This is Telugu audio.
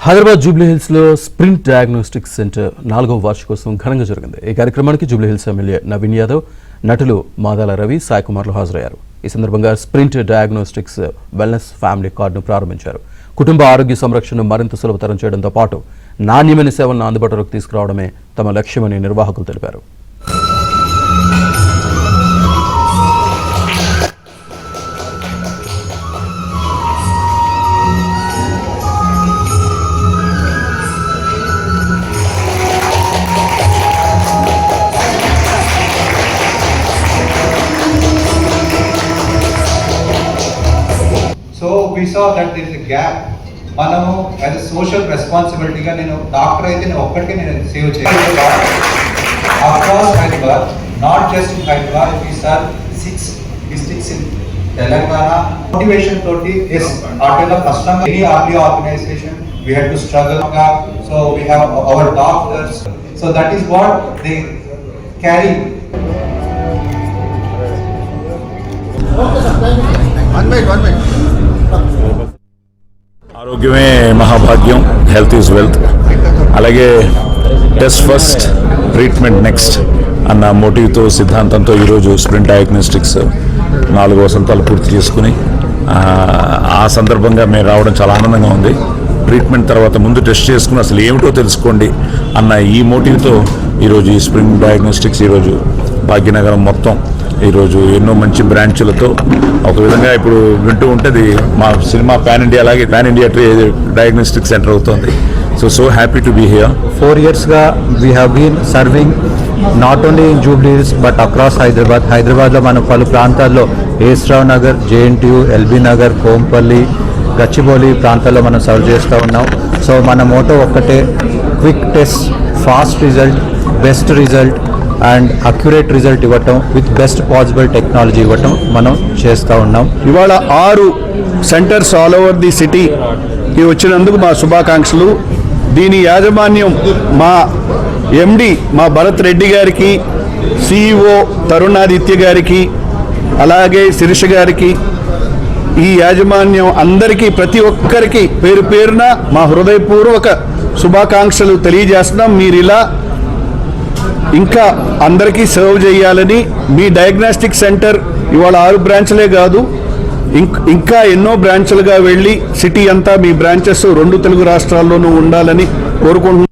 హైదరాబాద్ జూబ్లీ హిల్స్ లో స్ప్రింట్ డయాగ్నోస్టిక్స్ సెంటర్ 4వ వార్షికోత్సవం ఘనంగా జరిగింది. ఈ కార్యక్రమానికి Jubilee hills MLA Naveen Yadav, నటులు మాదాల రవి, సాయి కుమార్లు హాజరయ్యారు. ఈ సందర్భంగా స్ప్రింట్ డయాగ్నోస్టిక్స్ వెల్నెస్ ఫ్యామిలీ కార్డును ప్రారంభించారు. కుటుంబ ఆరోగ్య సంరక్షణను మరింత సులభతరం చేయడంతో పాటు నాణ్యమైన సేవలను అందుబాటులోకి తీసుకురావడమే తమ లక్ష్యమని నిర్వాహకులు తెలిపారు. So we saw that there is a gap. మనము as a social responsibility గా నేను డాక్టర్ అయితే నేను ఒక్కటే నేను సేవ్ చేయాలి. Across Hyderabad, not just in Hyderabad, we serve 6 districts in Telangana. Motivation toti is artela custom any RBO organization we had to struggle. So we have our doctors. So that is what they carry. One minute. ఆరోగ్యమే మహాభాగ్యం, హెల్త్ ఈజ్ వెల్త్. అలాగే టెస్ట్ ఫస్ట్, ట్రీట్మెంట్ నెక్స్ట్ అన్న మోటివ్తో, సిద్ధాంతంతో ఈరోజు స్ప్రింట్ డయాగ్నోస్టిక్స్ 4 వసంతాలు పూర్తి చేసుకుని ఆ సందర్భంగా మేము రావడం చాలా ఆనందంగా ఉంది. ట్రీట్మెంట్ తర్వాత ముందు టెస్ట్ చేసుకుని అసలు ఏమిటో తెలుసుకోండి అన్న ఈ మోటివ్తో ఈరోజు ఈ స్ప్రింట్ డయాగ్నోస్టిక్స్ ఈరోజు భాగ్యనగరం మొత్తం ఈరోజు ఎన్నో మంచి బ్రాంచ్లతో ఒక విధంగా ఇప్పుడు వింటూ ఉంటుంది మా సినిమా పాన్ ఇండియా లాగే పాన్ ఇండియా డయాగ్నోస్టిక్ సెంటర్ అవుతుంది. So happy to be here. 4 yearsగా we have been serving not only in Jubilee Hills but across హైదరాబాద్లో మనం పలు ప్రాంతాల్లో ఏస్రావ్ నగర్, జేఎన్టీయూ, ఎల్బీ నగర్, కోంపల్లి, గచ్చిబౌలి ప్రాంతాల్లో మనం సర్వ్ చేస్తూ ఉన్నాం. సో మన మోటో ఒక్కటే, quick test, fast result, best result and accurate result ఇవ్వటం విత్ బెస్ట్ పాసిబుల్ టెక్నాలజీ ఇవ్వటం మనం చేస్తూ ఉన్నాం. ఇవాళ 6 సెంటర్స్ ఆల్ ఓవర్ ది సిటీకి వచ్చినందుకు మా శుభాకాంక్షలు. దీని యాజమాన్యం మా ఎండి మా భరత్ రెడ్డి గారికి, సిఇఓ తరుణాదిత్య గారికి, అలాగే శిరీష గారికి, ఈ యాజమాన్యం అందరికీ ప్రతి ఒక్కరికి పేరు పేరున మా హృదయపూర్వక శుభాకాంక్షలు తెలియజేస్తున్నాం. మీరు ఇలా ఇంకా అందరికీ సర్వ్ చేయాలని, మీ డయాగ్నోస్టిక్ సెంటర్ ఇవాళ 6 బ్రాంచ్లే కాదు, ఇంకా ఎన్నో బ్రాంచ్లుగా వెళ్ళి సిటీ అంతా మీ బ్రాంచెస్ 2 తెలుగు రాష్ట్రాల్లోనూ ఉండాలని కోరుకుంటున్నాం.